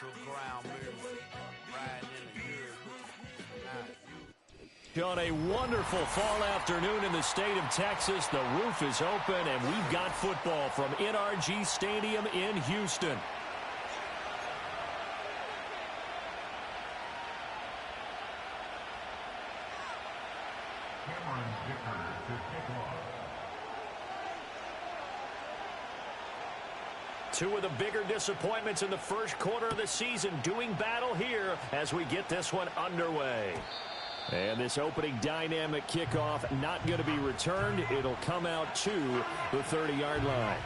natural ground move. Riding in the good. On a wonderful fall afternoon in the state of Texas, the roof is open, and we've got football from NRG Stadium in Houston. Two of the bigger disappointments in the first quarter of the season doing battle here as we get this one underway. And this opening dynamic kickoff not going to be returned. It'll come out to the 30-yard line.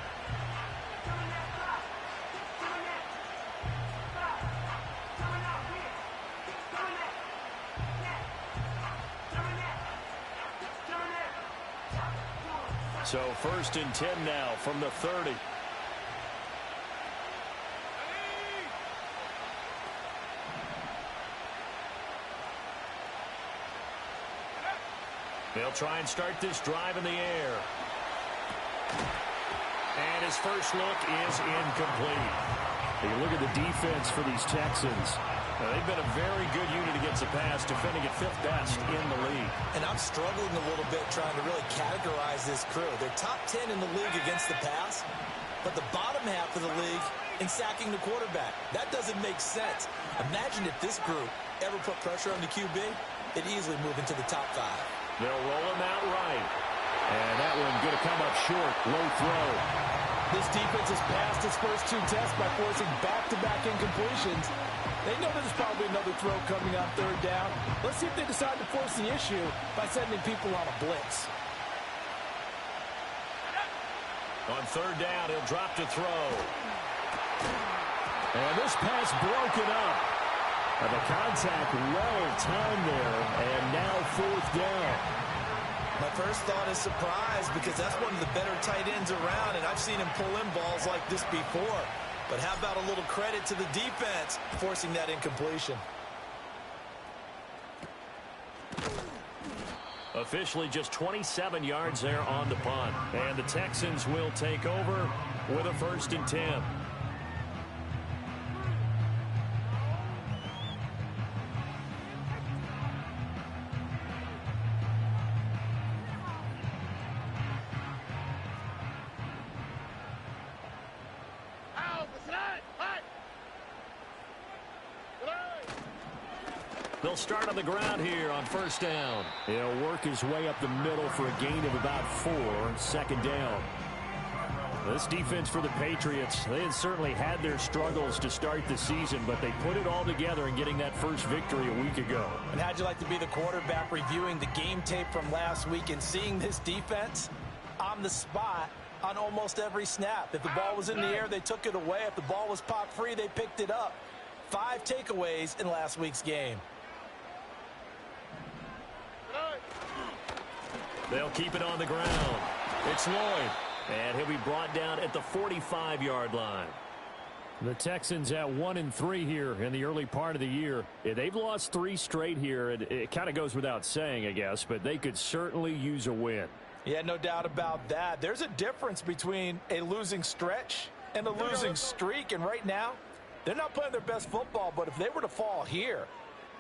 So 1st and 10 now from the 30. They'll try and start this drive in the air. And his first look is incomplete. You look at the defense for these Texans. They've been a very good unit against the pass, defending at 5th best in the league. And I'm struggling a little bit trying to really categorize this crew. They're top 10 in the league against the pass, but the bottom half of the league in sacking the quarterback. That doesn't make sense. Imagine if this group ever put pressure on the QB, it'd easily move into the top 5. They'll roll him out right. And that one going to come up short. Low throw. This defense has passed its first 2 tests by forcing back-to-back incompletions. They know there's probably another throw coming on 3rd down. Let's see if they decide to force the issue by sending people on a blitz. On 3rd down, he'll drop to throw. And this pass broken up. And the contact well-timed there, and now 4th down. My first thought is surprise because that's one of the better tight ends around, and I've seen him pull in balls like this before. But how about a little credit to the defense forcing that incompletion? Officially just 27 yards there on the punt. And the Texans will take over with a 1st and 10. They'll start on the ground here on 1st down. He'll work his way up the middle for a gain of about 4. 2nd down. This defense for the Patriots, they had certainly had their struggles to start the season, but they put it all together in getting that first victory a week ago. And how'd you like to be the quarterback reviewing the game tape from last week and seeing this defense on the spot on almost every snap? If the ball was in the air, they took it away. If the ball was pop free, they picked it up. 5 takeaways in last week's game. They'll keep it on the ground. It's Lloyd. And he'll be brought down at the 45-yard line. The Texans at 1-3 here in the early part of the year. They've lost 3 straight here. And it kind of goes without saying, I guess, but they could certainly use a win. Yeah, no doubt about that. There's a difference between a losing stretch and a losing streak. And right now, they're not playing their best football. But if they were to fall here,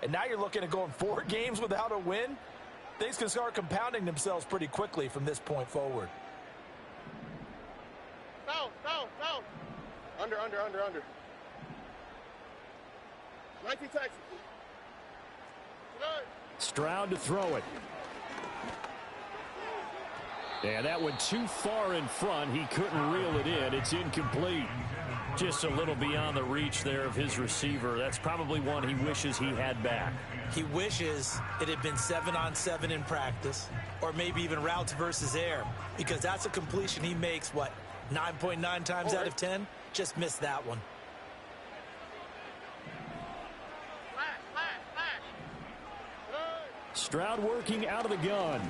and now you're looking at going 4 games without a win, things can start compounding themselves pretty quickly from this point forward. No. Under. 19 Texas. Stroud to throw it. And that went too far in front. He couldn't reel it in. It's incomplete. Just a little beyond the reach there of his receiver. That's probably one he wishes he had back. He wishes it had been 7-on-7 in practice, or maybe even routes versus air, because that's a completion he makes, 9.9 times out of 10? Just missed that one. Stroud working out of the gun.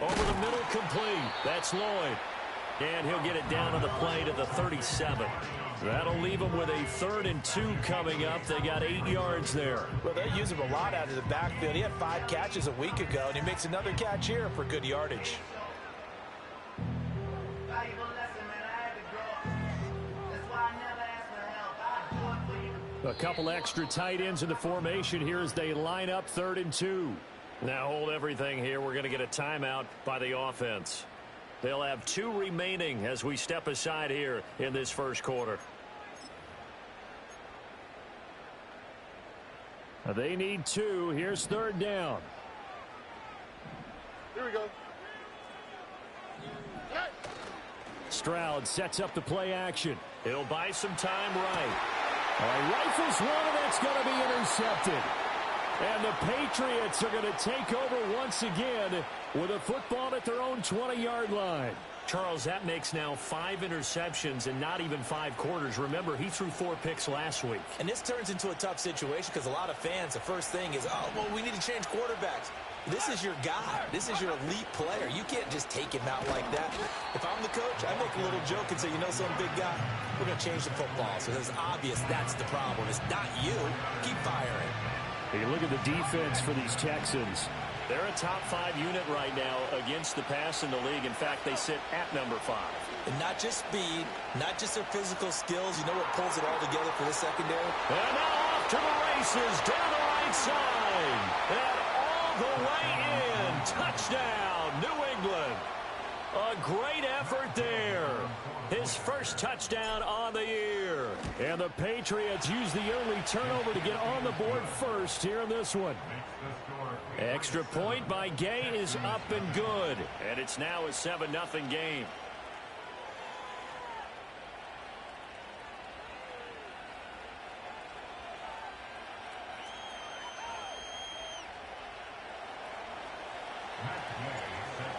Over the middle, complete. That's Lloyd. And he'll get it down on the play to the 37. That'll leave them with a 3rd and 2 coming up. They got 8 yards there. Well, they use him a lot out of the backfield. He had 5 catches a week ago, and he makes another catch here for good yardage. A couple extra tight ends in the formation here as they line up 3rd and 2. Now hold everything here. We're going to get a timeout by the offense. They'll have 2 remaining as we step aside here in this first quarter. They need 2. Here's 3rd down. Here we go. Stroud sets up the play action. He'll buy some time right. Rifles one, and that's going to be intercepted. And the Patriots are going to take over once again with a football at their own 20-yard line. Charles, that makes now 5 interceptions in not even 5 quarters. Remember, he threw 4 picks last week. And this turns into a tough situation because a lot of fans, the first thing is, oh, well, we need to change quarterbacks. This is your guy. This is your elite player. You can't just take him out like that. If I'm the coach, I make a little joke and say, you know, some big guy, we're going to change the football. So it's obvious that's the problem. It's not you. Keep firing. Hey, look at the defense for these Texans. They're a top 5 unit right now against the pass in the league. In fact, they sit at number 5. And not just speed, not just their physical skills. You know what pulls it all together for this secondary? And now off to the races down the right side. And all the way in. Touchdown, New England. A great effort there. His first touchdown on the year. And the Patriots use the early turnover to get on the board first here in this one. Extra point by Gay is up and good. And it's now a 7-0 game.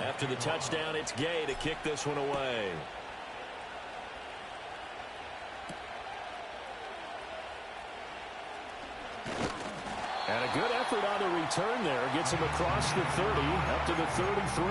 After the touchdown, it's Gay to kick this one away. And a good effort on the return there. Gets him across the 30, up to the 33.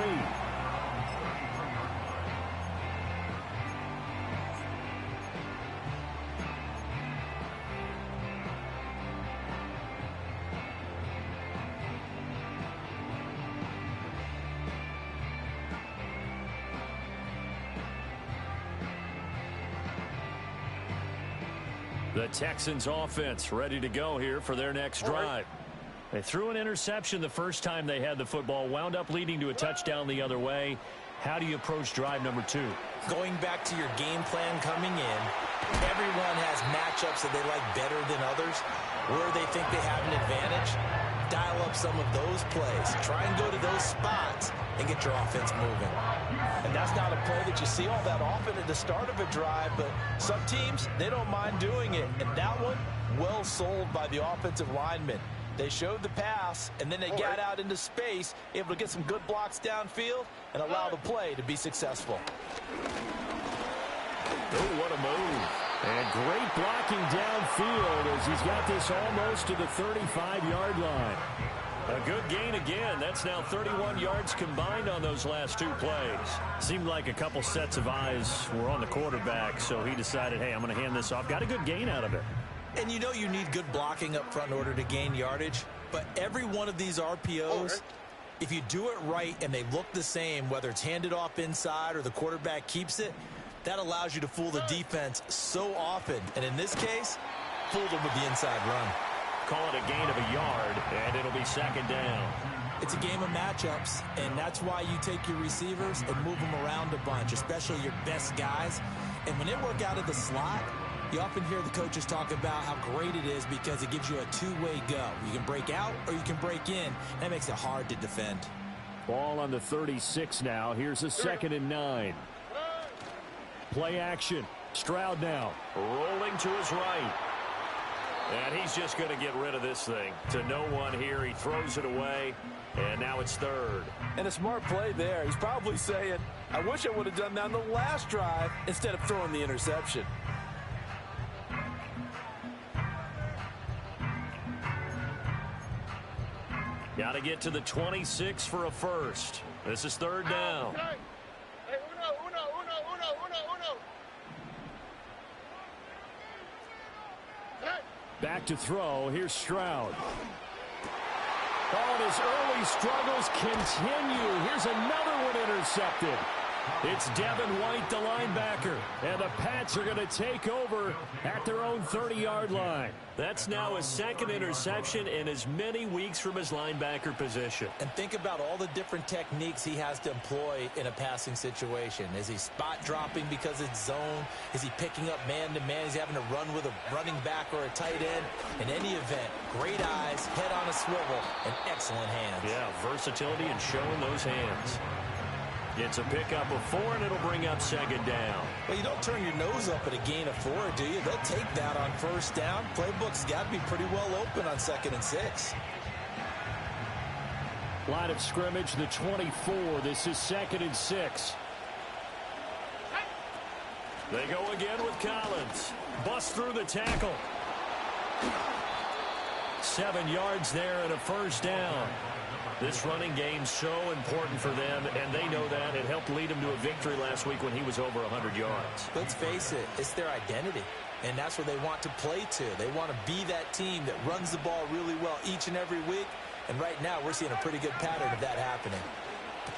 The Texans offense ready to go here for their next drive. They threw an interception the first time they had the football, wound up leading to a touchdown the other way. How do you approach drive number 2? Going back to your game plan coming in, everyone has matchups that they like better than others. Where they think they have an advantage, dial up some of those plays. Try and go to those spots and get your offense moving. And that's not a play that you see all that often at the start of a drive, but some teams, they don't mind doing it. And that one, well sold by the offensive linemen. They showed the pass, and then they got out into space, able to get some good blocks downfield and allow the play to be successful. Oh, what a move. And great blocking downfield as he's got this almost to the 35-yard line. A good gain again. That's now 31 yards combined on those last 2 plays. Seemed like a couple sets of eyes were on the quarterback, so he decided, hey, I'm going to hand this off. Got a good gain out of it. And you know you need good blocking up front in order to gain yardage, but every one of these RPOs, if you do it right and they look the same, whether it's handed off inside or the quarterback keeps it, that allows you to fool the defense so often. And in this case, fooled them with the inside run. Call it a gain of a yard, and it'll be 2nd down. It's a game of matchups, and that's why you take your receivers and move them around a bunch, especially your best guys. And when they work out of the slot, you often hear the coaches talk about how great it is because it gives you a 2-way go. You can break out or you can break in. That makes it hard to defend. Ball on the 36 now. Here's a 2nd and 9. Play action. Stroud now rolling to his right. And he's just going to get rid of this thing. To no one here. He throws it away. And now it's 3rd. And a smart play there. He's probably saying, I wish I would have done that on the last drive instead of throwing the interception. Got to get to the 26 for a first. This is 3rd down. Hey, uno. Hey. Back to throw. Here's Stroud. Oh, and his early struggles continue. Here's another one intercepted. It's Devin White, the linebacker, and the Pats are going to take over at their own 30-yard line. That's now his second interception in as many weeks from his linebacker position. And think about all the different techniques he has to employ in a passing situation. Is he spot dropping because it's zone? Is he picking up man-to-man? Is he having to run with a running back or a tight end? In any event, great eyes, head on a swivel, and excellent hands. Yeah, versatility and showing those hands. It's a pickup of 4, and it'll bring up second down. Well, you don't turn your nose up at a gain of 4, do you? They'll take that on first down. Playbook's got to be pretty well open on 2nd and 6. Line of scrimmage, the 24. This is 2nd and 6. They go again with Collins. Bust through the tackle. 7 yards there and a first down. This running game's so important for them, and they know that. It helped lead them to a victory last week when he was over 100 yards. Let's face it, it's their identity, and that's what they want to play to. They want to be that team that runs the ball really well each and every week, and right now we're seeing a pretty good pattern of that happening.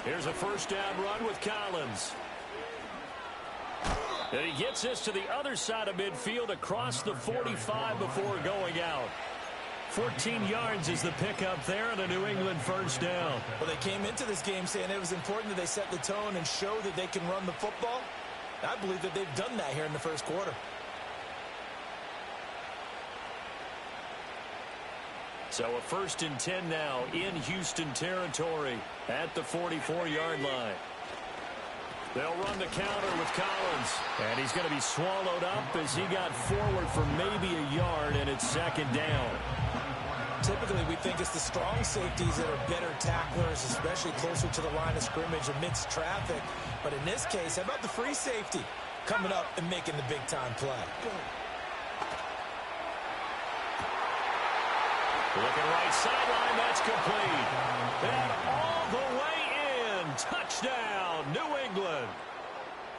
Here's a first down run with Collins. And he gets this to the other side of midfield across the 45 before going out. 14 yards is the pickup there and a New England first down. Well, they came into this game saying it was important that they set the tone and show that they can run the football. I believe that they've done that here in the first quarter. So a 1st and 10 now in Houston territory at the 44-yard line. They'll run the counter with Collins. And he's going to be swallowed up as he got forward for maybe a yard, and it's second down. Typically, we think it's the strong safeties that are better tacklers, especially closer to the line of scrimmage amidst traffic. But in this case, how about the free safety coming up and making the big-time play? Looking right sideline, that's complete. And all the way in. Touchdown, New England.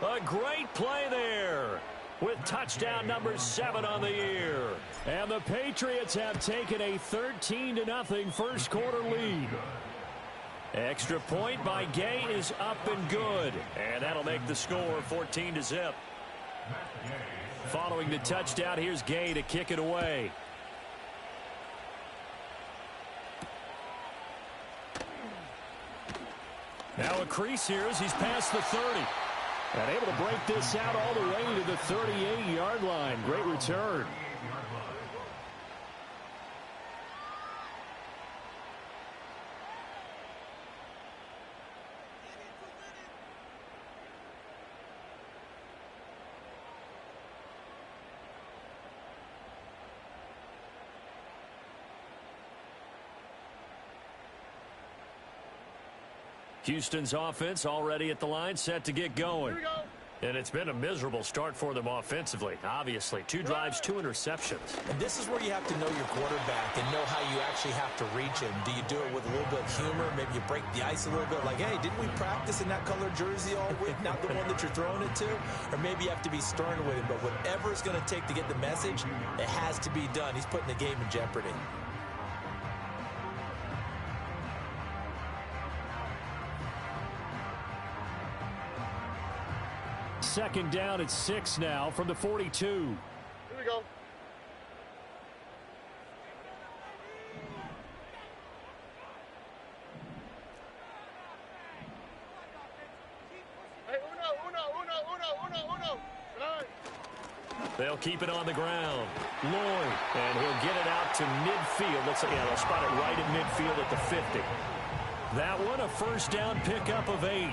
A great play there with touchdown number 7 on the year. And the Patriots have taken a 13-0 first quarter lead. Extra point by Gay is up and good. And that'll make the score 14-0. Following the touchdown, here's Gay to kick it away. Now a crease here as he's past the 30. And able to break this out all the way to the 38-yard line. Great return. Houston's offense already at the line, set to get going. And it's been a miserable start for them offensively, obviously. 2 drives, 2 interceptions. And this is where you have to know your quarterback and know how you actually have to reach him. Do you do it with a little bit of humor? Maybe you break the ice a little bit, like, hey, didn't we practice in that colored jersey all week, not the one that you're throwing it to? Or maybe you have to be stern with him. But whatever it's going to take to get the message, it has to be done. He's putting the game in jeopardy. Second down at 6 now from the 42. Here we go. Hey, uno. They'll keep it on the ground. Lloyd, and he'll get it out to midfield. Looks like, yeah, they'll spot it right at midfield at the 50. That one, a first down pickup of 8.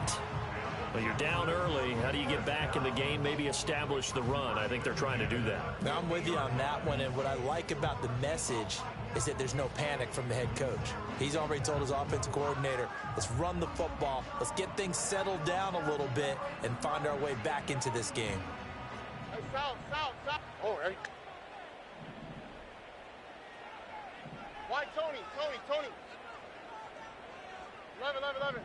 Well, you're down early. How do you get back in the game? Maybe establish the run. I think they're trying to do that. Now, I'm with you on that one, and what I like about the message is that there's no panic from the head coach. He's already told his offensive coordinator, let's run the football, let's get things settled down a little bit and find our way back into this game. Hey, south. Oh, hey. Why, Tony. 11.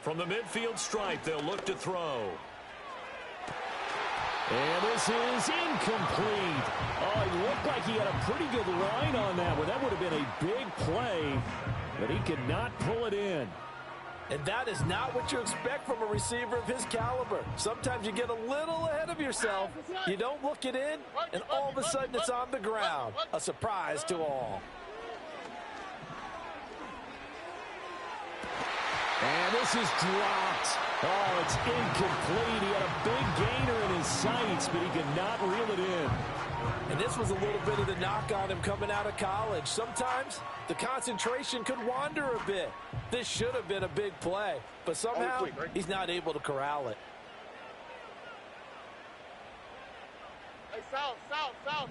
From the midfield stripe, they'll look to throw. And this is incomplete. Oh, it looked like he had a pretty good line on that one. That would have been a big play, but he could not pull it in. And that is not what you expect from a receiver of his caliber. Sometimes you get a little ahead of yourself. You don't look it in, and all of a sudden it's on the ground. A surprise to all. And this is dropped. Oh, it's incomplete. He had a big gainer in his sights, but he could not reel it in. And this was a little bit of the knock on him coming out of college. Sometimes the concentration could wander a bit. This should have been a big play, but somehow he's not able to corral it. Hey, south, south, south.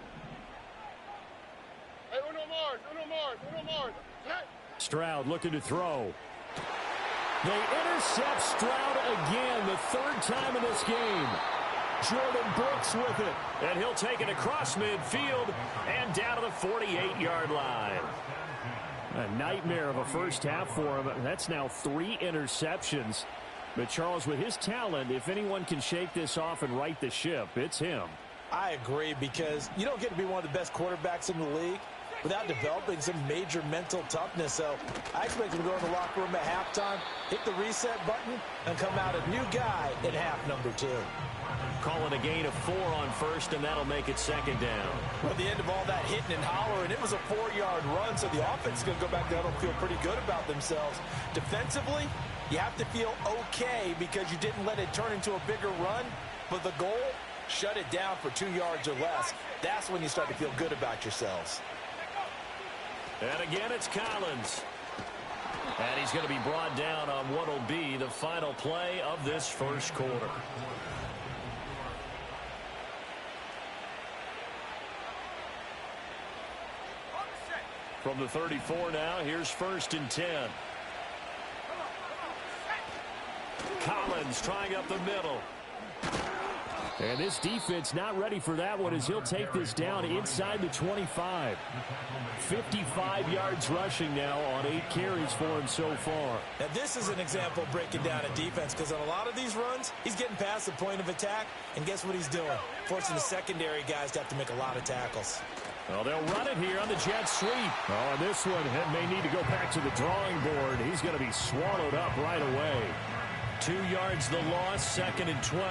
Hey, uno more. Stroud looking to throw. They intercept Stroud again, the third time in this game. Jordan Brooks with it, and he'll take it across midfield and down to the 48-yard line. A nightmare of a first half for him. That's now 3 interceptions. But Charles, with his talent, if anyone can shake this off and right the ship, it's him. I agree, because you don't get to be one of the best quarterbacks in the league without developing some major mental toughness. So I expect him to go in the locker room at halftime, hit the reset button, and come out a new guy in half number 2. Calling a gain of 4 on first, and that'll make it second down. Well, at the end of all that hitting and hollering, it was a 4-yard run, so the offense is going to go back down and feel pretty good about themselves. Defensively, you have to feel okay because you didn't let it turn into a bigger run, but the goal, shut it down for 2 yards or less. That's when you start to feel good about yourselves. And again, it's Collins. And he's going to be brought down on what will be the final play of this first quarter. From the 34 now, here's 1st and 10. Collins trying up the middle. And this defense not ready for that one as he'll take this down inside the 25. 55 yards rushing now on 8 carries for him so far. Now this is an example of breaking down a defense, because on a lot of these runs, he's getting past the point of attack, and guess what he's doing? Forcing the secondary guys to have to make a lot of tackles. Well, they'll run it here on the jet sweep. Oh, and this one may need to go back to the drawing board. He's going to be swallowed up right away. 2 yards the loss, 2nd and 12.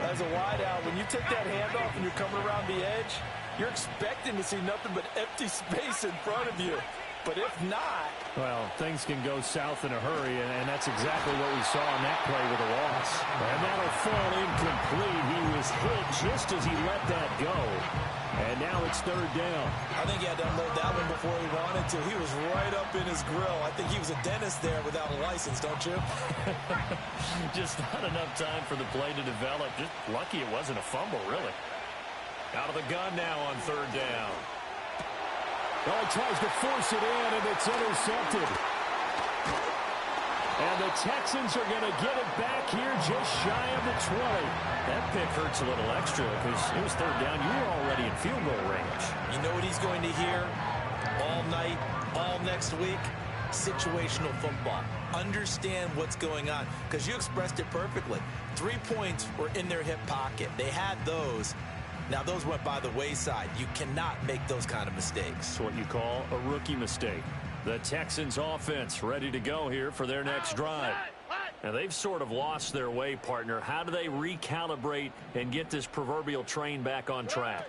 As a wideout, when you take that handoff and you're coming around the edge, you're expecting to see nothing but empty space in front of you. But if not... Well, things can go south in a hurry, and that's exactly what we saw on that play with a loss. And that'll fall incomplete. He was hit just as he let that go. And now it's 3rd down. I think he had to unload that one before he wanted to. He was right up in his grill. I think he was a dentist there without a license, don't you? Just not enough time for the play to develop. Just lucky it wasn't a fumble, really. Out of the gun now on 3rd down. Oh, he tries to force it in, and it's intercepted. And the Texans are going to get it back here just shy of the 20. That pick hurts a little extra because it was 3rd down. You were already in field goal range. You know what he's going to hear all night, all next week? Situational football. Understand what's going on, because you expressed it perfectly. 3 points were in their hip pocket. They had those. Now, those went by the wayside. You cannot make those kind of mistakes. It's what you call a rookie mistake. The Texans offense ready to go here for their next drive. Now, they've sort of lost their way, partner. How do they recalibrate and get this proverbial train back on track?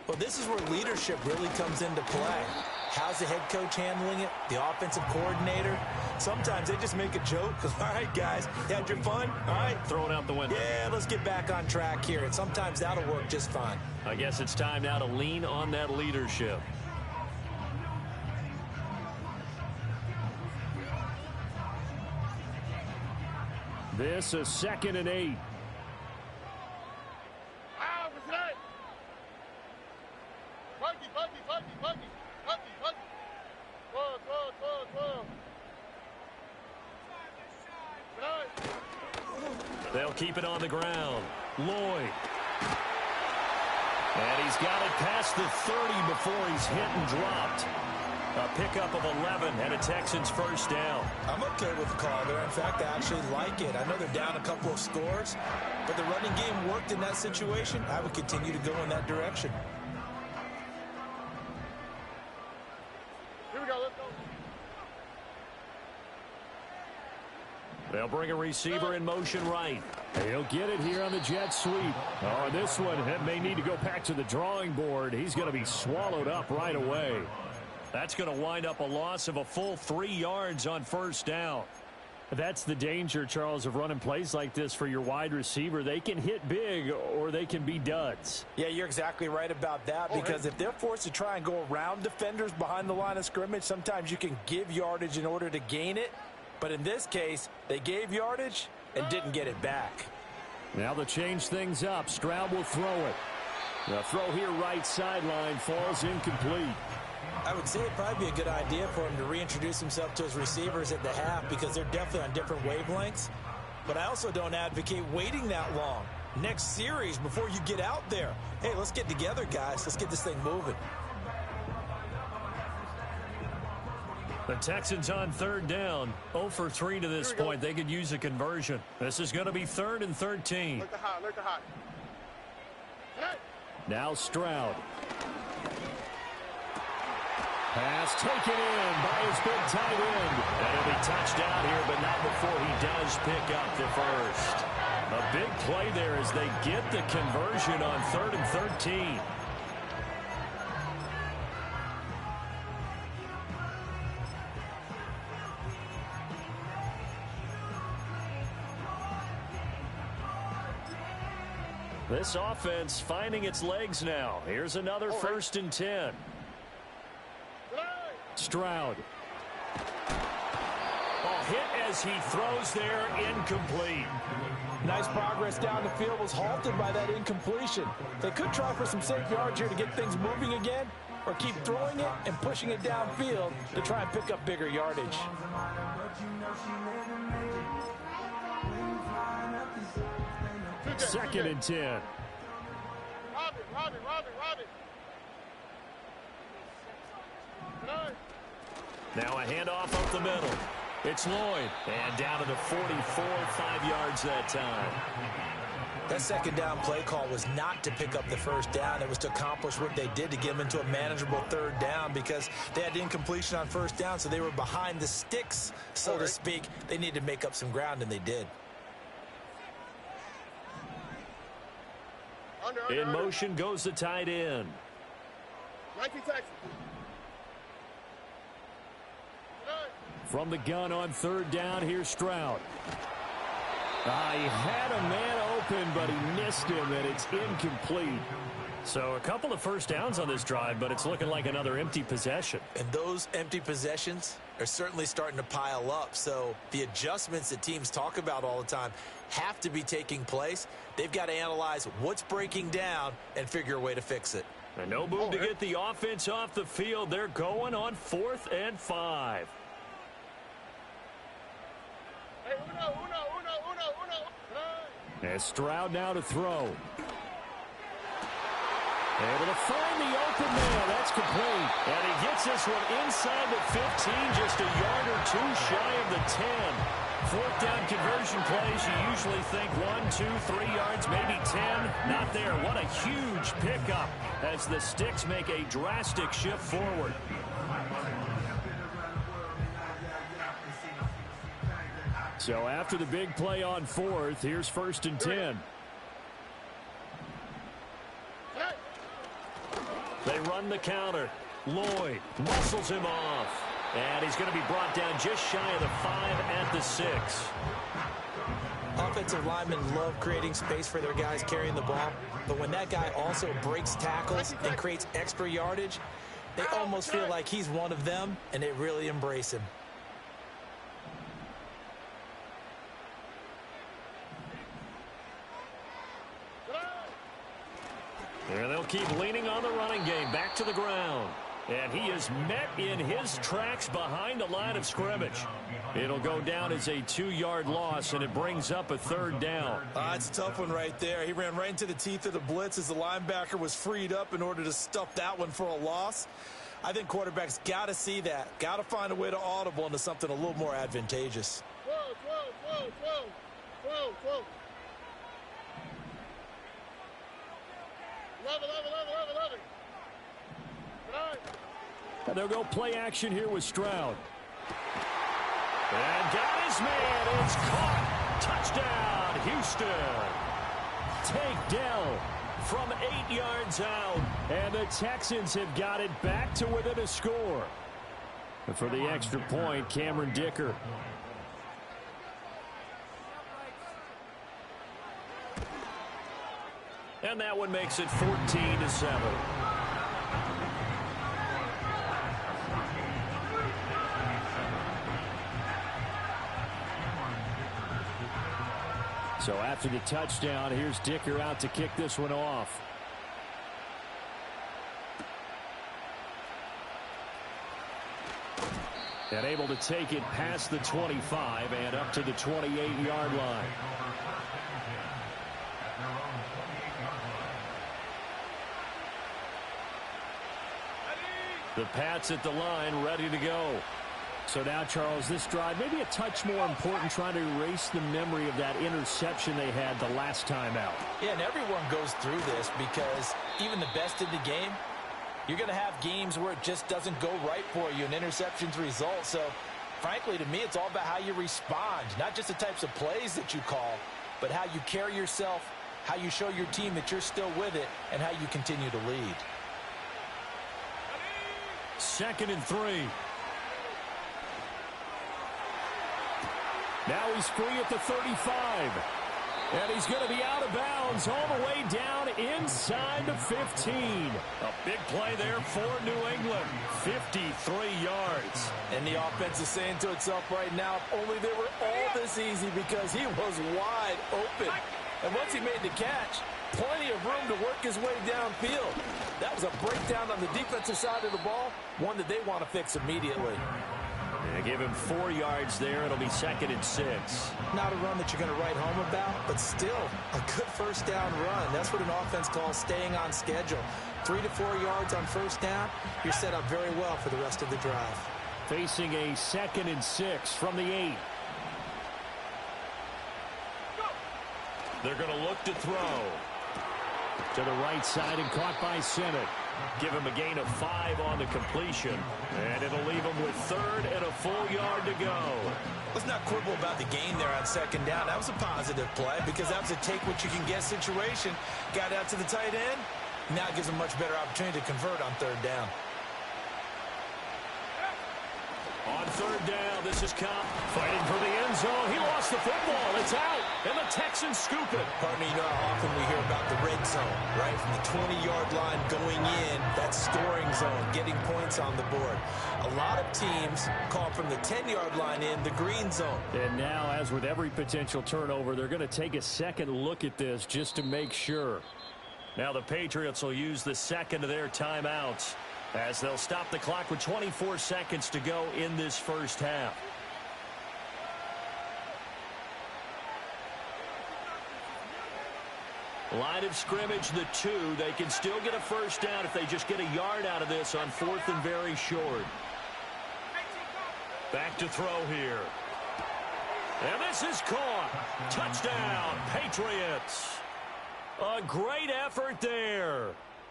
Well, this is where leadership really comes into play. How's the head coach handling it? The offensive coordinator? Sometimes they just make a joke because, all right, guys, you had your fun? All right. Throw it out the window. Yeah, let's get back on track here. And sometimes that'll work just fine. I guess it's time now to lean on that leadership. This is 2nd and 8. They'll keep it on the ground. Lloyd. And he's got it past the 30 before he's hit and dropped. A pickup of 11 and a Texans 1st down. I'm okay with the call there. In fact, I actually like it. I know they're down a couple of scores, but the running game worked in that situation. I would continue to go in that direction. Here we go, let's go. They'll bring a receiver in motion right. He'll get it here on the jet sweep. Oh, this one may need to go back to the drawing board. He's going to be swallowed up right away. That's going to wind up a loss of a full 3 yards on first down. That's the danger, Charles, of running plays like this for your wide receiver. They can hit big or they can be duds. Yeah, you're exactly right about that, because if they're forced to try and go around defenders behind the line of scrimmage, sometimes you can give yardage in order to gain it. But in this case, they gave yardage and didn't get it back. Now to change things up, Stroud will throw it. The throw here right sideline falls incomplete. I would say it'd probably be a good idea for him to reintroduce himself to his receivers at the half, because they're definitely on different wavelengths. But I also don't advocate waiting that long. Next series before you get out there. Hey, let's get together, guys. Let's get this thing moving. The Texans on third down. 0 for 3 to this point. They could use a conversion. This is going to be 3rd and 13. Look the hot, look the hot. Now Stroud. Pass taken in by his big tight end. And he'll be touched down here, but not before he does pick up the first. A big play there as they get the conversion on 3rd and 13. This offense finding its legs now. Here's another 1st and 10. Stroud. Oh, hit as he throws there, incomplete. Nice progress down the field was halted by that incompletion. They could try for some safe yards here to get things moving again, or keep throwing it and pushing it downfield to try and pick up bigger yardage. Second and 10. Robin. Now a handoff up the middle. It's Lloyd. And down to the 44, 5 yards that time. That second down play call was not to pick up the first down. It was to accomplish what they did to get them into a manageable 3rd down, because they had incompletion on first down, so they were behind the sticks, so to speak. They needed to make up some ground, and they did. In motion goes the tight end. 19 Texans. From the gun on 3rd down, here's Stroud. He had a man open, but he missed him, and it's incomplete. So a couple of first downs on this drive, but it's looking like another empty possession. And those empty possessions are certainly starting to pile up. So the adjustments that teams talk about all the time have to be taking place. They've got to analyze what's breaking down and figure a way to fix it. And no move to get the offense off the field. They're going on 4th and 5. Hey, uno. And Stroud now to throw. Able to find the open man. That's complete. And he gets this one inside the 15, just a yard or 2 shy of the 10. 4th down conversion plays, you usually think 1, 2, 3 yards, maybe 10. Not there. What a huge pickup as the Sticks make a drastic shift forward. So after the big play on 4th, here's 1st and 10. They run the counter. Lloyd muscles him off. And he's going to be brought down just shy of the 5 at the 6. Offensive linemen love creating space for their guys carrying the ball. But when that guy also breaks tackles and creates extra yardage, they almost feel like he's one of them, and they really embrace him. And they'll keep leaning on the running game. Back to the ground. And he is met in his tracks behind the line of scrimmage. It'll go down as a 2-yard loss, and it brings up a 3rd down. It's a tough one right there. He ran right into the teeth of the blitz as the linebacker was freed up in order to stuff that one for a loss. I think quarterbacks got to see that. Got to find a way to audible into something a little more advantageous. Whoa. Love it. And they'll go play action here with Stroud. And got his man. It's caught. Touchdown, Houston. Take Dell from 8 yards out. And the Texans have got it back to within a score. And for the extra point, Cameron Dicker. And that one makes it 14-7. So after the touchdown, here's Dicker out to kick this one off. And able to take it past the 25 and up to the 28-yard line. The Pats at the line, ready to go. So now, Charles, this drive, maybe a touch more important, trying to erase the memory of that interception they had the last time out. Yeah, and everyone goes through this because even the best in the game, you're going to have games where it just doesn't go right for you, and interceptions result. So, frankly, to me, it's all about how you respond, not just the types of plays that you call, but how you carry yourself, how you show your team that you're still with it, and how you continue to lead. 2nd and 3. Now he's free at the 35. And he's going to be out of bounds all the way down inside the 15. A big play there for New England. 53 yards. And the offense is saying to itself right now, if only they were all this easy, because he was wide open. And once he made the catch, plenty of room to work his way downfield. That was a breakdown on the defensive side of the ball, one that they want to fix immediately. They give him 4 yards there. It'll be 2nd and 6. Not a run that you're going to write home about, but still a good first down run. That's what an offense calls staying on schedule. 3 to 4 yards on first down, you're set up very well for the rest of the drive. Facing a 2nd and 6 from the 8. They're going to look to throw. To the right side and caught by Sinnott. Give him a gain of 5 on the completion. And it'll leave him with 3rd and a full yard to go. Let's not quibble about the gain there on 2nd down. That was a positive play because that was a take-what-you-can-get situation. Got out to the tight end. Now it gives him a much better opportunity to convert on 3rd down. On 3rd down, this is Cobb fighting for the end zone. He lost the football. It's out, and the Texans scoop it. Partner, you know how often we hear about the red zone, right? From the 20-yard line going in, that scoring zone, getting points on the board. A lot of teams call from the 10-yard line in the green zone. And now, as with every potential turnover, they're going to take a second look at this just to make sure. Now the Patriots will use the second of their timeouts, as they'll stop the clock with 24 seconds to go in this first half. Line of scrimmage, the 2. They can still get a first down if they just get a yard out of this on 4th and very short. Back to throw here. And this is caught. Touchdown, Patriots. A great effort there.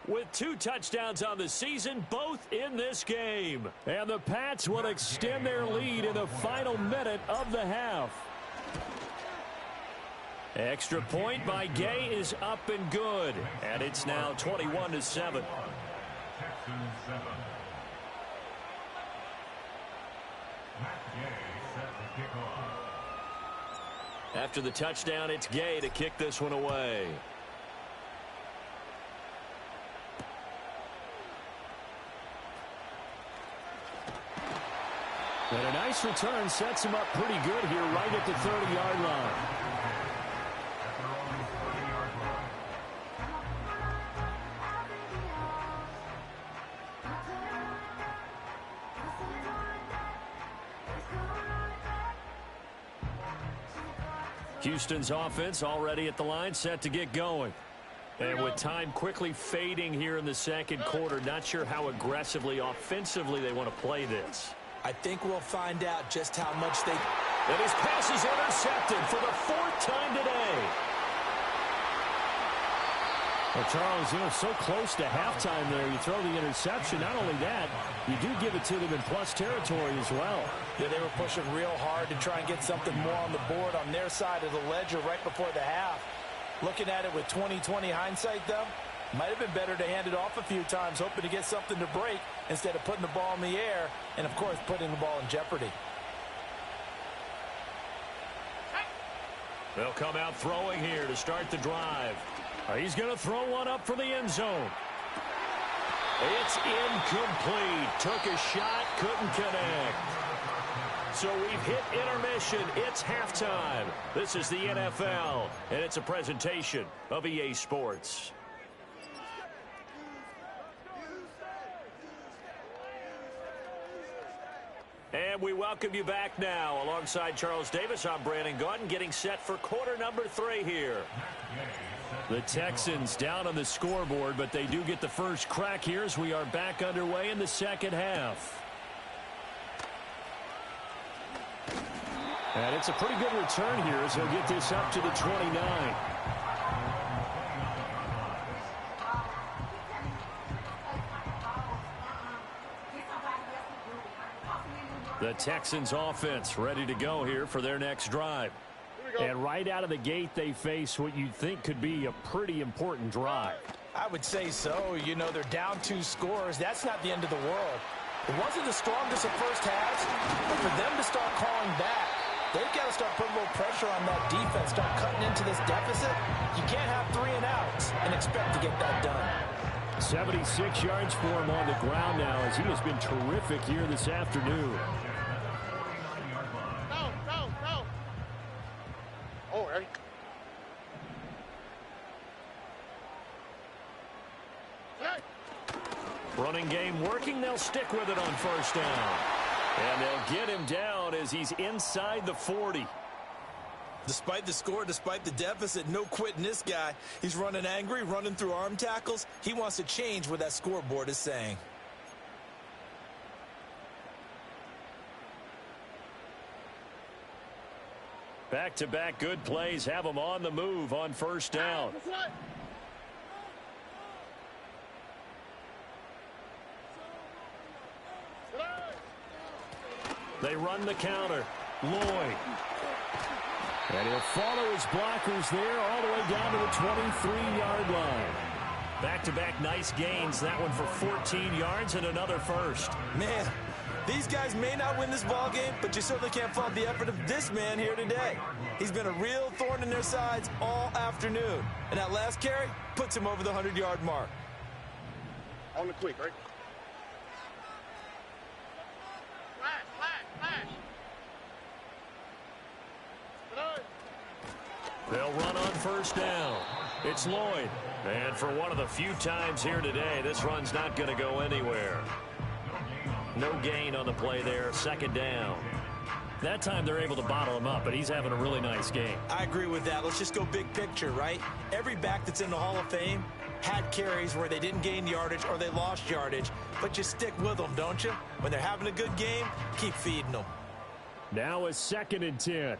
With 2 touchdowns on the season, both in this game. And the Pats will extend their lead in the final minute of the half. Extra point by Gay is up and good. And it's now 21-7. After the touchdown, it's Gay to kick this one away. And a nice return sets him up pretty good here right at the 30-yard line. Houston's offense already at the line, set to get going. And with time quickly fading here in the second quarter, not sure how aggressively, offensively they want to play this. I think we'll find out just how much they... And his pass is intercepted for the 4th time today. Well, Charles, so close to halftime there. You throw the interception. Not only that, you do give it to them in plus territory as well. Yeah, they were pushing real hard to try and get something more on the board on their side of the ledger right before the half. Looking at it with 20/20 hindsight, though, might have been better to hand it off a few times, hoping to get something to break instead of putting the ball in the air and, of course, putting the ball in jeopardy. They'll come out throwing here to start the drive. He's going to throw one up for the end zone. It's incomplete. Took a shot, couldn't connect. So we've hit intermission. It's halftime. This is the NFL, and it's a presentation of EA Sports. And we welcome you back now. Alongside Charles Davis, I'm Brandon Gaudin, getting set for quarter number 3 here. The Texans down on the scoreboard, but they do get the first crack here as we are back underway in the second half. And it's a pretty good return here as he'll get this up to the 29. The Texans offense ready to go here for their next drive. And right out of the gate, they face what you'd think could be a pretty important drive. I would say so. You know, they're down 2 scores. That's not the end of the world. It wasn't the strongest of first halves, but for them to start calling back, they've got to start putting a little pressure on that defense, start cutting into this deficit. You can't have 3 and outs and expect to get that done. 76 yards for him on the ground now as he has been terrific here this afternoon. Running game working. They'll stick with it on first down. And they'll get him down as he's inside the 40. Despite the score, despite the deficit, no quitting this guy. He's running angry, running through arm tackles. He wants to change what that scoreboard is saying. Back-to-back good plays have him on the move on first down. They run the counter. Lloyd. And he'll follow his blockers there all the way down to the 23-yard line. Back-to-back nice gains. That one for 14 yards and another first. Man, these guys may not win this ball game, but you certainly can't fault the effort of this man here today. He's been a real thorn in their sides all afternoon. And that last carry puts him over the 100-yard mark. On the quick, right? They'll run on first down. It's Lloyd. And for one of the few times here today, this run's not going to go anywhere. No gain on the play there. Second down. That time they're able to bottle him up, but he's having a really nice game. I agree with that. Let's just go big picture, right? Every back that's in the Hall of Fame had carries where they didn't gain yardage or they lost yardage, but you stick with them, don't you? When they're having a good game, keep feeding them. Now a 2nd and 10.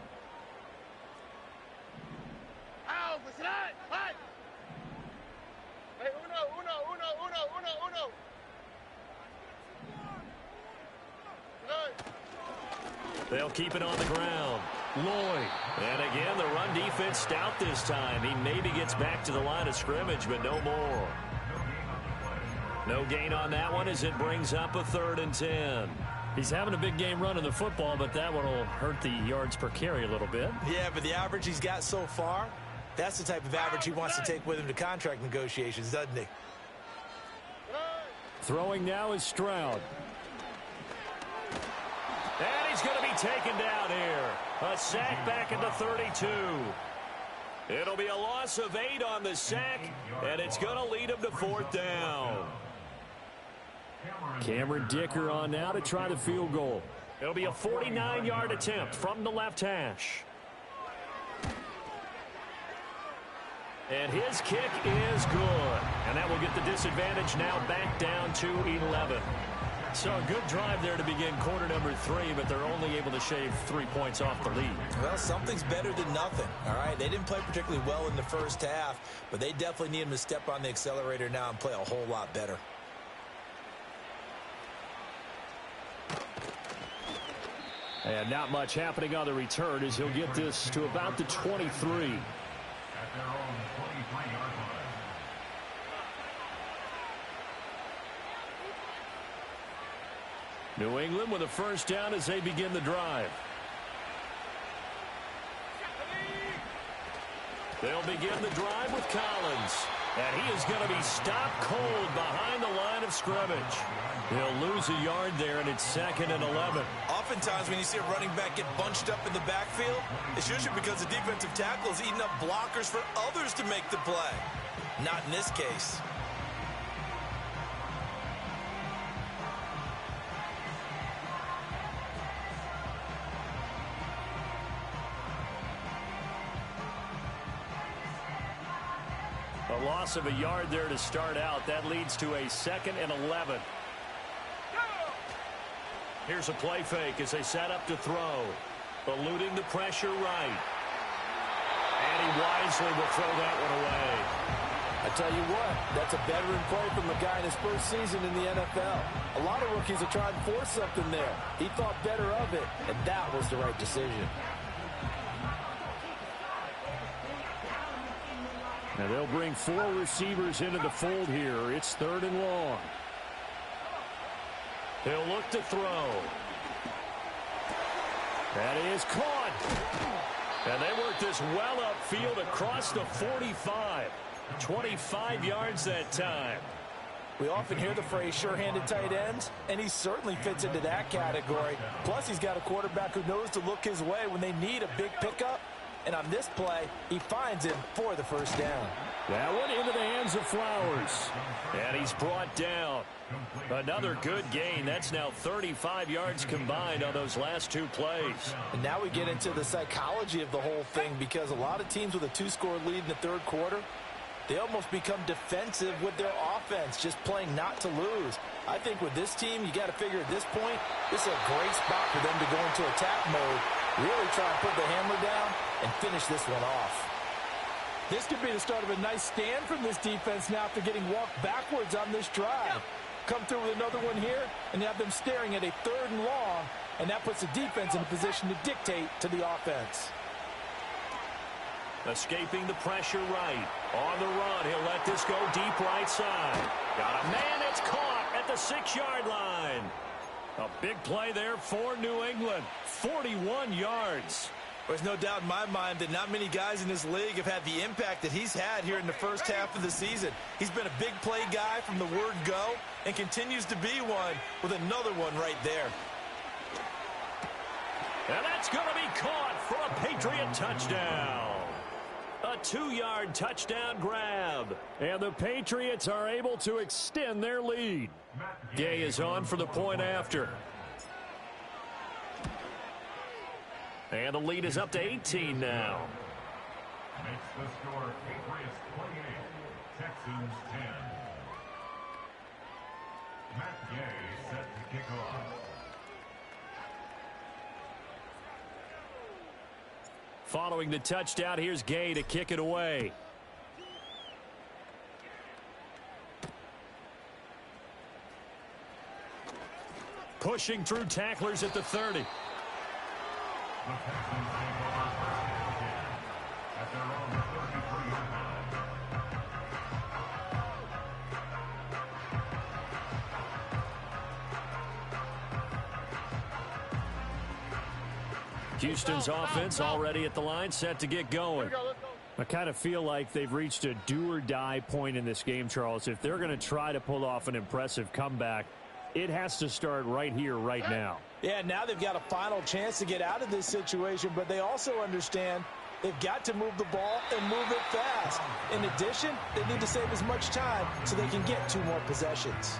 They'll keep it on the ground. Lloyd. And again, the run defense stout this time. He maybe gets back to the line of scrimmage, but no more. No gain on that one as it brings up a 3rd and 10. He's having a big game running the football, but that one will hurt the yards per carry a little bit. Yeah, but the average he's got so far, that's the type of average he wants to take with him to contract negotiations, doesn't he? Throwing now is Stroud. And he's going to be taken down here. A sack back at the 32. It'll be a loss of 8 on the sack, and it's going to lead him to 4th down. Cameron Dicker on now to try the field goal. It'll be a 49-yard attempt from the left hash. And his kick is good. And that will get the disadvantage now back down to 11. So a good drive there to begin quarter number 3, but they're only able to shave 3 points off the lead. Well, something's better than nothing, all right? They didn't play particularly well in the first half, but they definitely need them to step on the accelerator now and play a whole lot better. And not much happening on the return as he'll get this to about the 23. At their own 23-yard line. New England with a first down as they begin the drive. They'll begin the drive with Collins. And he is going to be stopped cold behind the line of scrimmage. He'll lose a yard there, and it's 2nd and 11. Oftentimes when you see a running back get bunched up in the backfield, it's usually because the defensive tackle is eating up blockers for others to make the play. Not in this case. A loss of a yard there to start out. That leads to a 2nd and 11. Here's a play fake as they set up to throw. Eluding the pressure right. And he wisely will throw that one away. I tell you what, that's a veteran play from a guy in his first season in the NFL. A lot of rookies are trying to force something there. He thought better of it, and that was the right decision. Now they'll bring 4 receivers into the fold here. It's 3rd and long. He'll look to throw. That is caught. And they work this well upfield across the 45. 25 yards that time. We often hear the phrase sure-handed tight ends, and he certainly fits into that category. Plus, he's got a quarterback who knows to look his way when they need a big pickup. And on this play, he finds him for the first down. That one into the hands of Flowers. And he's brought down. Another good gain. That's now 35 yards combined on those last 2 plays. And now we get into the psychology of the whole thing, because a lot of teams with a 2-score lead in the 3rd quarter, they almost become defensive with their offense, just playing not to lose. I think with this team, you got to figure at this point, this is a great spot for them to go into attack mode, really try and put the hammer down and finish this one off. This could be the start of a nice stand from this defense now after getting walked backwards on this drive. Come through with another one here and have them staring at a 3rd and long, and that puts the defense in a position to dictate to the offense. Escaping the pressure right. On the run, he'll let this go deep right side. Got a man, it's caught at the 6-yard line. A big play there for New England. 41 yards. There's no doubt in my mind that not many guys in this league have had the impact that he's had here in the first half of the season. He's been a big play guy from the word go and continues to be one with another one right there. And that's going to be caught for a Patriot touchdown. A 2-yard touchdown grab. And the Patriots are able to extend their lead. Gay is on for the point after. And the lead is up to 18 now. Makes the score Patriots 28, Texans 10. Matt Gay set to kick off. Following the touchdown, here's Gay to kick it away. Pushing through tacklers at the 30. The Texans take over first and 10 at their own 33-yard line. Houston's offense already at the line, set to get going. I kind of feel like they've reached a do-or-die point in this game, Charles. If they're going to try to pull off an impressive comeback, it has to start right here, right now. Yeah, now they've got a final chance to get out of this situation, but they also understand they've got to move the ball and move it fast. In addition, they need to save as much time so they can get 2 more possessions.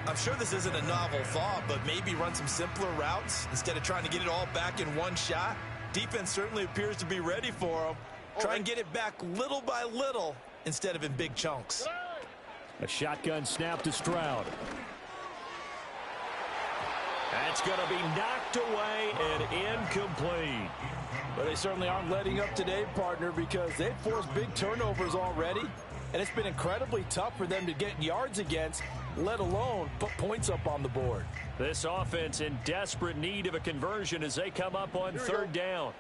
I'm sure this isn't a novel thought, but maybe run some simpler routes instead of trying to get it all back in one shot. Defense certainly appears to be ready for them. Try and get it back little by little instead of in big chunks. A shotgun snap to Stroud. That's going to be knocked away and incomplete. Well, they certainly aren't letting up today, partner, because they've forced big turnovers already, and it's been incredibly tough for them to get yards against, let alone put points up on the board. This offense in desperate need of a conversion as they come up on third down.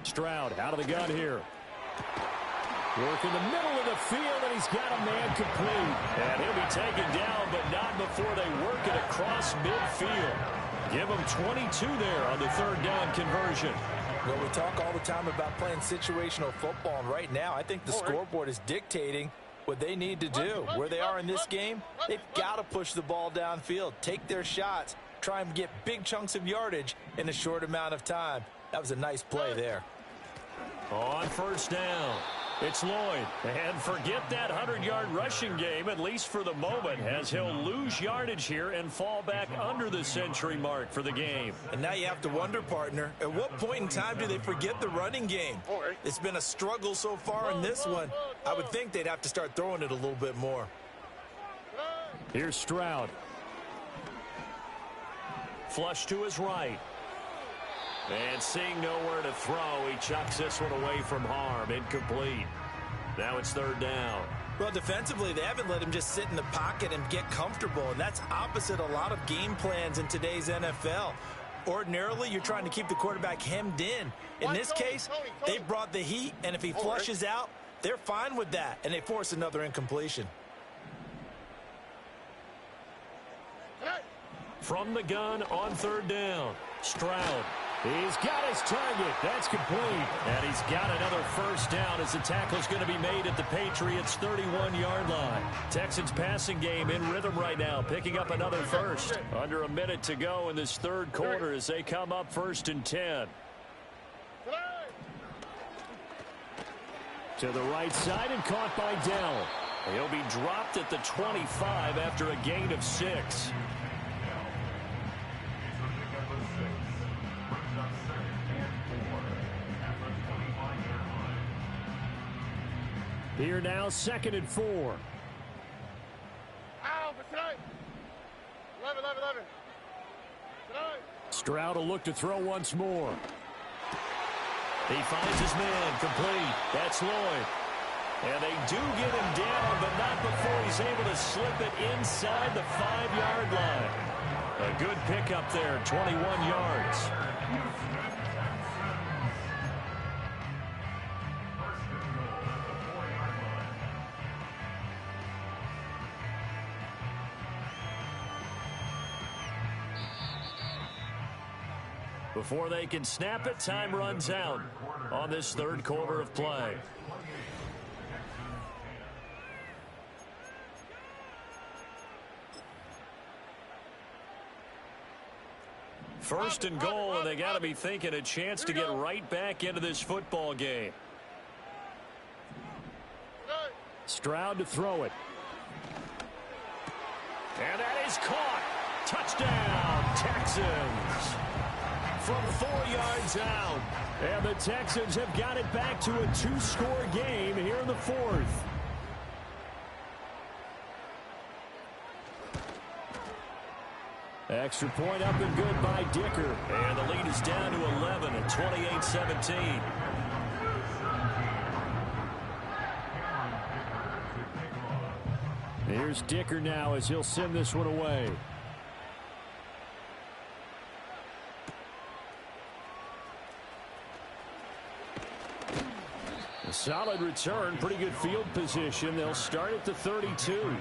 Stroud out of the gun here. Work in the middle of the field, and he's got a man complete. And he'll be taken down, but not before they work it across midfield. Give him 22 there on the third down conversion. Well, we talk all the time about playing situational football, and right now I think the scoreboard is dictating what they need to do. Where they are in this game, they've got to push the ball downfield, take their shots, try and get big chunks of yardage in a short amount of time. That was a nice play there. On first down, it's Lloyd. And forget that 100-yard rushing game, at least for the moment, as he'll lose yardage here and fall back under the century mark for the game. And now you have to wonder, partner, at what point in time do they forget the running game? It's been a struggle so far in this one. I would think they'd have to start throwing it a little bit more. Here's Stroud. Flush to his right. And seeing nowhere to throw, he chucks this one away from harm. Incomplete. Now it's third down. Well, defensively, they haven't let him just sit in the pocket and get comfortable, and that's opposite a lot of game plans in today's NFL. Ordinarily, you're trying to keep the quarterback hemmed in. In this case, they brought the heat, and if he flushes out, they're fine with that, and they force another incompletion. From the gun on third down, Stroud. He's got his target. That's complete. And he's got another first down as the tackle's going to be made at the Patriots' 31-yard line. Texans passing game in rhythm right now, picking up another first. Under a minute to go in this third quarter as they come up 1st and 10. To the right side and caught by Dell. He'll be dropped at the 25 after a gain of 6. Here now, 2nd and 4. Stroud will look to throw once more. He finds his man, complete. That's Lloyd. And they do get him down, but not before he's able to slip it inside the 5-yard line. A good pickup there, 21 yards. Before they can snap it, time runs out on this third quarter of play. First and goal, and they got to be thinking a chance to get right back into this football game. Stroud to throw it. And that is caught. Touchdown, Texans. From 4 yards out. And the Texans have got it back to a 2-score game here in the 4th. Extra point up and good by Dicker. And the lead is down to 11 at 28-17. Here's Dicker now as he'll send this one away. A solid return, pretty good field position. They'll start at the 32.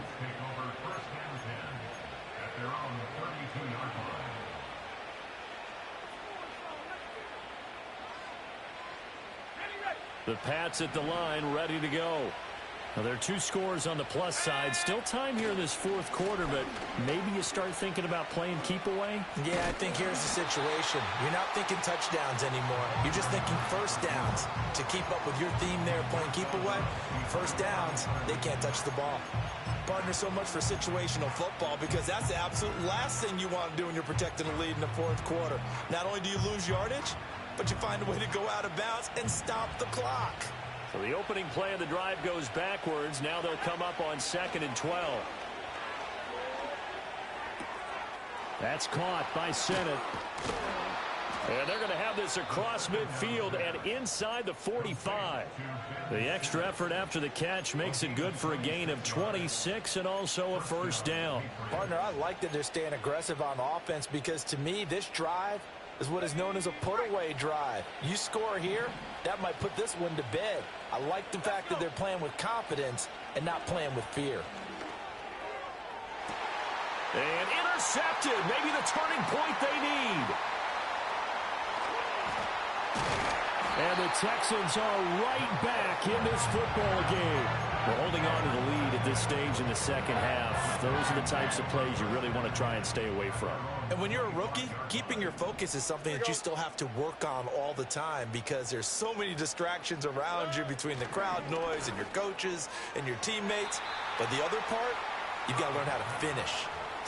The Pats at the line, ready to go. Well, there are 2 scores on the plus side. Still time here in this 4th quarter, but maybe you start thinking about playing keep away? Yeah, I think here's the situation. You're not thinking touchdowns anymore. You're just thinking first downs. To keep up with your theme there, playing keep away, first downs, they can't touch the ball. Partner, so much for situational football because that's the absolute last thing you want to do when you're protecting a lead in the 4th quarter. Not only do you lose yardage, but you find a way to go out of bounds and stop the clock. So the opening play of the drive goes backwards. Now they'll come up on 2nd and 12. That's caught by Sennett. And they're going to have this across midfield and inside the 45. The extra effort after the catch makes it good for a gain of 26 and also a first down. Partner, I like that they're staying aggressive on offense because to me, this drive is what is known as a put-away drive. You score here, that might put this one to bed. I like the fact that they're playing with confidence and not playing with fear. And intercepted. Maybe the turning point they need. And the Texans are right back in this football game. We're holding on to the lead at this stage in the second half. Those are the types of plays you really want to try and stay away from. And when you're a rookie, keeping your focus is something that you still have to work on all the time because there's so many distractions around you between the crowd noise and your coaches and your teammates. But the other part, you've got to learn how to finish.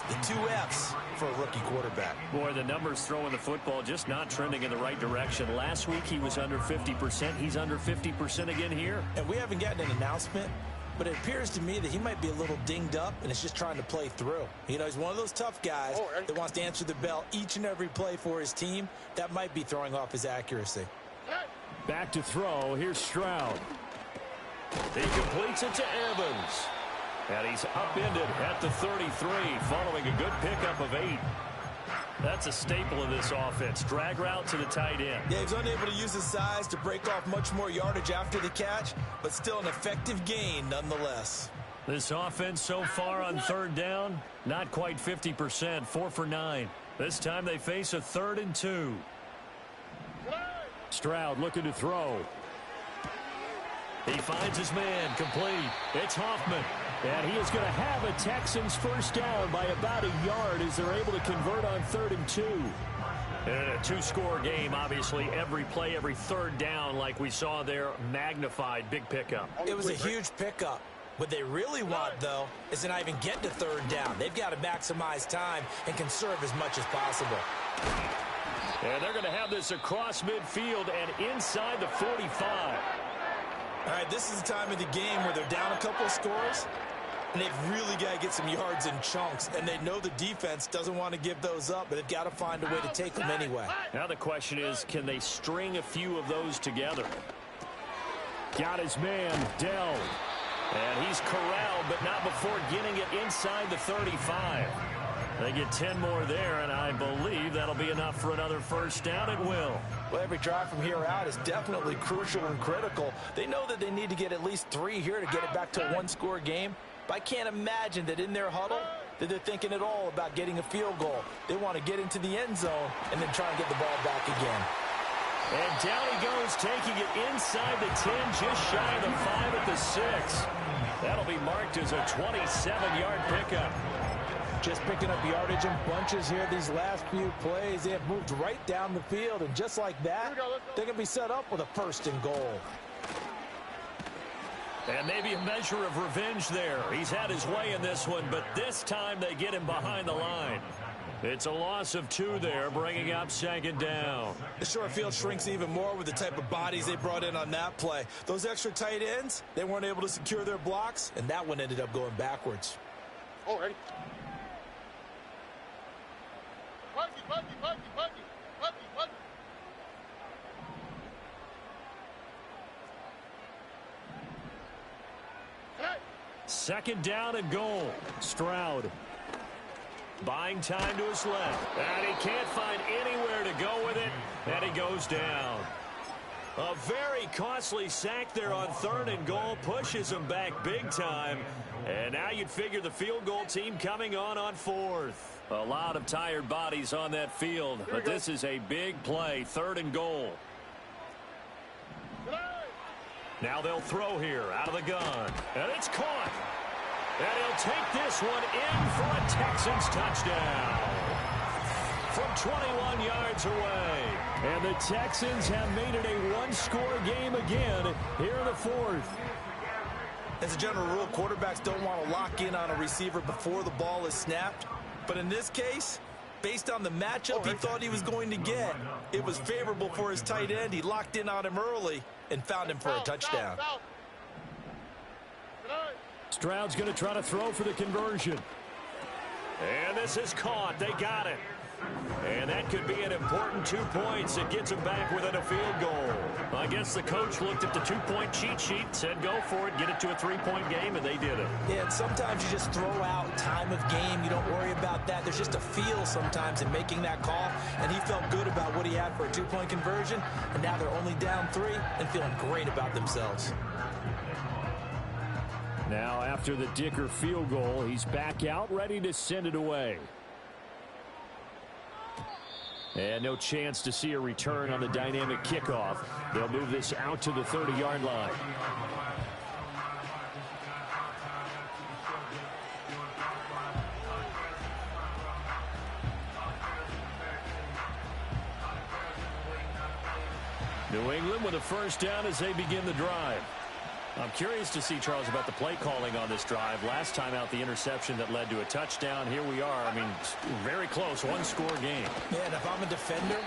The 2 F's for a rookie quarterback. Boy, the numbers throwing the football just not trending in the right direction. Last week he was under 50%. He's under 50% again here. And we haven't gotten an announcement, but it appears to me that he might be a little dinged up and is just trying to play through. You know, he's one of those tough guys that wants to answer the bell each and every play for his team. That might be throwing off his accuracy. Back to throw. Here's Stroud. He completes it to Evans. And he's upended at the 33 following a good pickup of 8. That's a staple of this offense. Drag route to the tight end. Yeah, he's unable to use his size to break off much more yardage after the catch, but still an effective gain nonetheless. This offense so far on third down, not quite 50%, 4 for 9. This time they face a 3rd and 2. Stroud looking to throw. He finds his man, complete. It's Hoffman. And he is going to have a Texans first down by about a yard as they're able to convert on 3rd and 2. And a 2-score game, obviously. Every play, every third down, like we saw there, magnified. Big pickup. It was a huge pickup. What they really want, though, is to not even get to 3rd down. They've got to maximize time and conserve as much as possible. And they're going to have this across midfield and inside the 45. All right, this is the time of the game where they're down a couple of scores, and they've really got to get some yards in chunks, and they know the defense doesn't want to give those up, but they've got to find a way to take them anyway. Now the question is, can they string a few of those together? Got his man, Dell. And he's corralled, but not before getting it inside the 35. They get 10 more there, and I believe that'll be enough for another first down. It will. Well, every drive from here out is definitely crucial and critical. They know that they need to get at least 3 here to get it back to a 1-score game. But I can't imagine that in their huddle that they're thinking at all about getting a field goal. They want to get into the end zone and then try and get the ball back again. And down he goes, taking it inside the 10, just shy of the 5 at the 6. That'll be marked as a 27-yard pickup. Just picking up yardage in bunches here these last few plays. They have moved right down the field, and just like that, they're going to be set up with a 1st and goal. And maybe a measure of revenge there. He's had his way in this one, but this time they get him behind the line. It's a loss of 2 there, bringing up 2nd down. The short field shrinks even more with the type of bodies they brought in on that play. Those extra tight ends, they weren't able to secure their blocks, and that one ended up going backwards. All right. Second down and goal. Stroud buying time to his left. And he can't find anywhere to go with it. And he goes down. A very costly sack there on 3rd and goal. Pushes him back big time. And now you'd figure the field goal team coming on 4th. A lot of tired bodies on that field. But this is a big play. 3rd and goal. Now they'll throw here out of the gun. And it's caught. And he'll take this one in for a Texans touchdown. From 21 yards away. And the Texans have made it a 1-score game again here in the 4th. As a general rule, quarterbacks don't want to lock in on a receiver before the ball is snapped. But in this case, based on the matchup he thought he was going to get, it was favorable for his tight end. He locked in on him early and found him for a touchdown. Stroud's going to try to throw for the conversion. And this is caught. They got it. And that could be an important 2 points. It gets them back within a field goal. I guess the coach looked at the 2-point cheat sheet, said go for it, get it to a 3-point game, and they did it. Yeah, and sometimes you just throw out time of game. You don't worry about that. There's just a feel sometimes in making that call, and he felt good about what he had for a 2-point conversion, and now they're only down 3 and feeling great about themselves. Now, after the Dicker field goal, he's back out, ready to send it away. And no chance to see a return on the dynamic kickoff. They'll move this out to the 30-yard line. New England with a first down as they begin the drive. I'm curious to see, Charles, about the play calling on this drive. Last time out, the interception that led to a touchdown. Here we are. I mean, very close, one-score game. Man, if I'm a defender,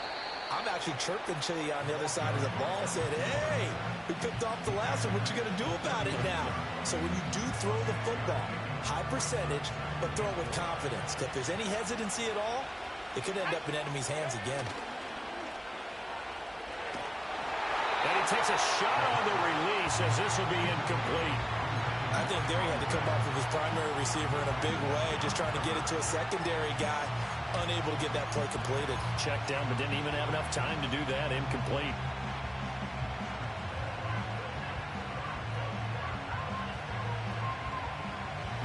I'm actually chirping to you on the other side of the ball, saying, hey, we picked off the last one. What you going to do about it now? So when you do throw the football, high percentage, but throw it with confidence. If there's any hesitancy at all, it could end up in enemy's hands again. And he takes a shot on the release as this will be incomplete. I think there he had to come off of his primary receiver in a big way, just trying to get it to a secondary guy, unable to get that play completed. Checked down, but didn't even have enough time to do that. Incomplete.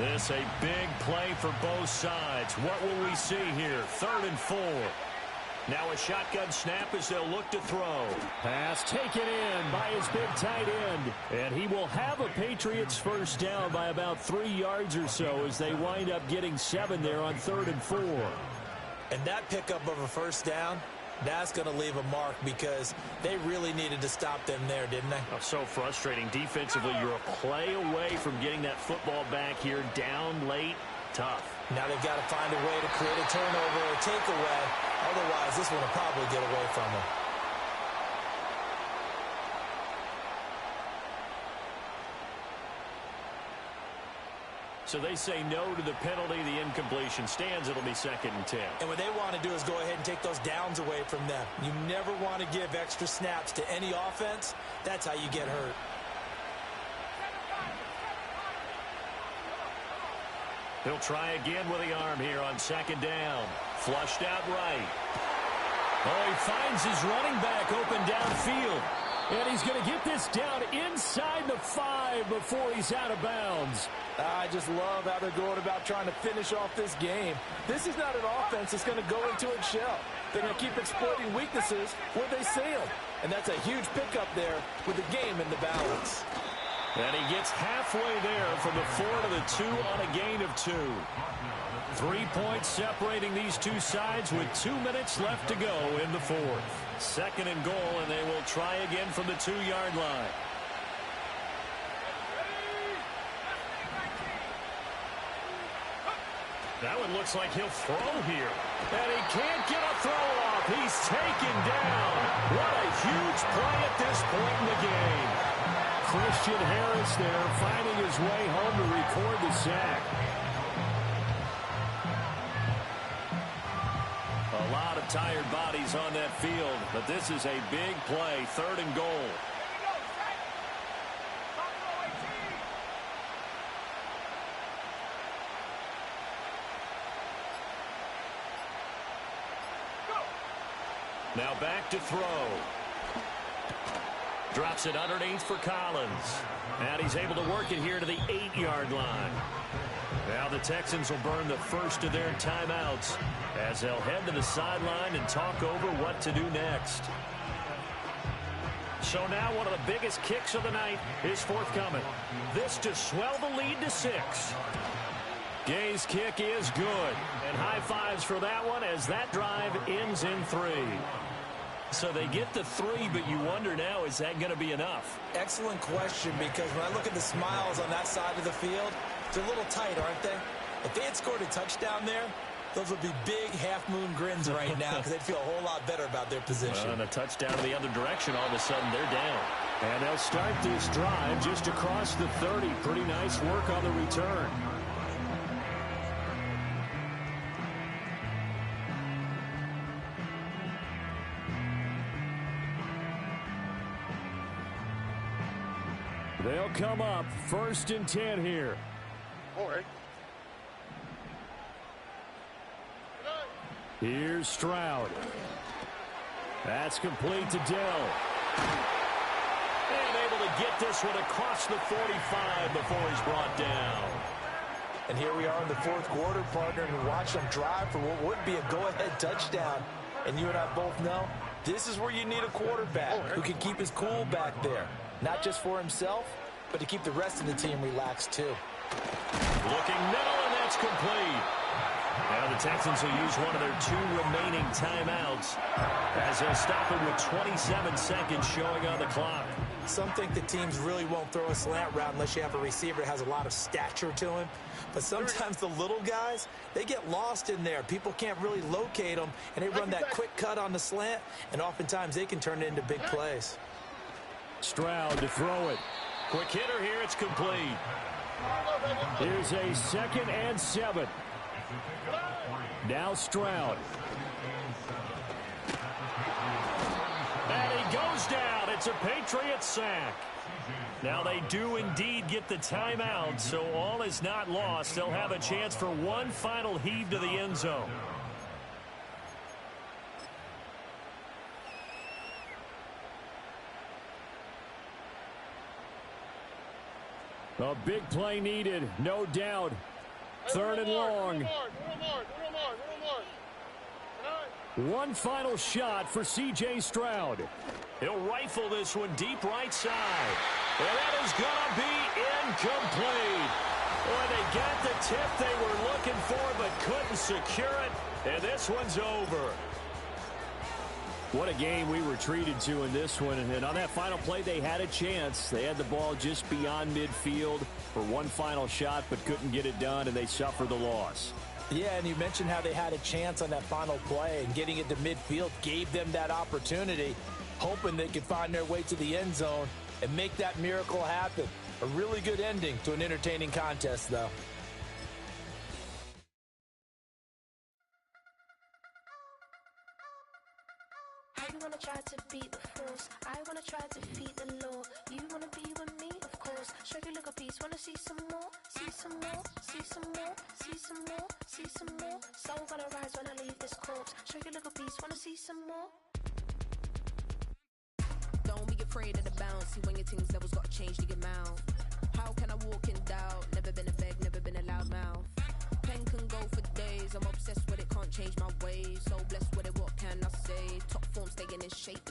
This a big play for both sides. What will we see here? 3rd and 4. Now a shotgun snap as they'll look to throw. Pass taken in by his big tight end. And he will have a Patriots first down by about 3 yards or so as they wind up getting 7 there on 3rd and 4. And that pickup of a first down, that's going to leave a mark because they really needed to stop them there, didn't they? Oh, so frustrating. Defensively, you're a play away from getting that football back here. Down late, tough. Now they've got to find a way to create a turnover or a takeaway. Otherwise, this one will probably get away from them. So they say no to the penalty. The incompletion stands. It'll be 2nd and 10. And what they want to do is go ahead and take those downs away from them. You never want to give extra snaps to any offense. That's how you get hurt. He'll try again with the arm here on 2nd down. Flushed out right. Oh, he finds his running back open downfield. And he's going to get this down inside the 5 before he's out of bounds. I just love how they're going about trying to finish off this game. This is not an offense that's going to go into its shell. They're going to keep exploiting weaknesses where they see them. And that's a huge pickup there with the game in the balance. And he gets halfway there from the 4 to the 2 on a gain of 2. 3 points separating these two sides with 2 minutes left to go in the 4th. 2nd and goal, and they will try again from the 2-yard line. That one looks like he'll throw here. And he can't get a throw off. He's taken down. What a huge play at this point in the game. Christian Harris there finding his way home to record the sack. A lot of tired bodies on that field, but this is a big play, 3rd and goal. Now back to throw. Drops it underneath for Collins. And he's able to work it here to the 8-yard line. Now the Texans will burn the first of their timeouts as they'll head to the sideline and talk over what to do next. So now one of the biggest kicks of the night is forthcoming. This to swell the lead to 6. Gay's kick is good. And high fives for that one as that drive ends in 3. So they get the 3, but you wonder now, is that going to be enough? Excellent question, because when I look at the smiles on that side of the field, they're a little tight, aren't they? If they had scored a touchdown there, those would be big half-moon grins right now because they'd feel a whole lot better about their position. And a touchdown the other direction, all of a sudden they're down. And they'll start this drive just across the 30. Pretty nice work on the return. They'll come up 1st and 10 here. All right. Here's Stroud. That's complete to Dell. And able to get this one across the 45 before he's brought down. And here we are in the 4th quarter, partner, and watch them drive for what would be a go-ahead touchdown. And you and I both know this is where you need a quarterback who can keep his cool back there. Not just for himself, but to keep the rest of the team relaxed too. Looking middle, and that's complete. Now the Texans will use one of their 2 remaining timeouts as they'll stop it with 27 seconds showing on the clock. Some think the teams really won't throw a slant route unless you have a receiver that has a lot of stature to him. But sometimes the little guys, they get lost in there. People can't really locate them, and they run that quick cut on the slant, and oftentimes they can turn it into big plays. Stroud to throw it. Quick hitter here, it's complete. Here's a 2nd and 7. Now Stroud. And he goes down. It's a Patriots sack. Now they do indeed get the timeout, so all is not lost. They'll have a chance for one final heave to the end zone. A big play needed, no doubt. 3rd and long. One final shot for C.J. Stroud. He'll rifle this one deep right side. And that is going to be incomplete. Boy, they got the tip they were looking for but couldn't secure it. And this one's over. What a game we were treated to in this one. And on that final play, they had a chance. They had the ball just beyond midfield for one final shot but couldn't get it done, and they suffered the loss. Yeah, and you mentioned how they had a chance on that final play, and getting it to midfield gave them that opportunity, hoping they could find their way to the end zone and make that miracle happen. A really good ending to an entertaining contest, though. I wanna try to beat the force. I wanna try to defeat the law. You wanna be with me, of course. Show you look a piece. Wanna see some more? See some more? See some more? See some more? See some more? Soul gonna rise when I leave this corpse. Show you look a piece. Wanna see some more? Don't be afraid of the bounce. See when your things levels gotta change to your mouth. How can I walk in doubt? Never been a beg, never been a loud mouth. Pen can go for days. I'm obsessed with it, can't change my ways. So blessed with it, what can I say? Top form staying in shape.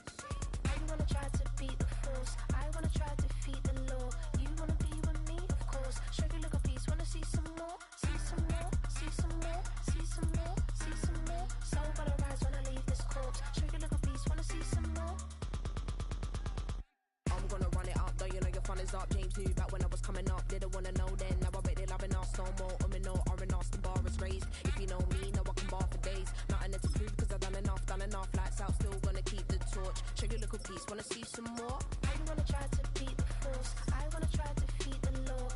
I wanna try to beat the force. I wanna try to defeat the law. You wanna be with me, of course. Show you look a piece. Wanna see some more? See some more? See some more? See some more? See some more? Soul gonna rise when I leave this corpse. Show you look a piece. Wanna see some more? I'm gonna run it up, though you know your fun is up. James knew back when I was coming up, didn't wanna know then. Now I bet they're loving us no more. No R&R's, the bar is raised. If you know me, know I can bar for days. Nothing to prove, cause I've done enough. Lights out, still gonna keep the torch. Show you little piece, wanna see some more? I wanna try to beat the force. I wanna try to defeat the law.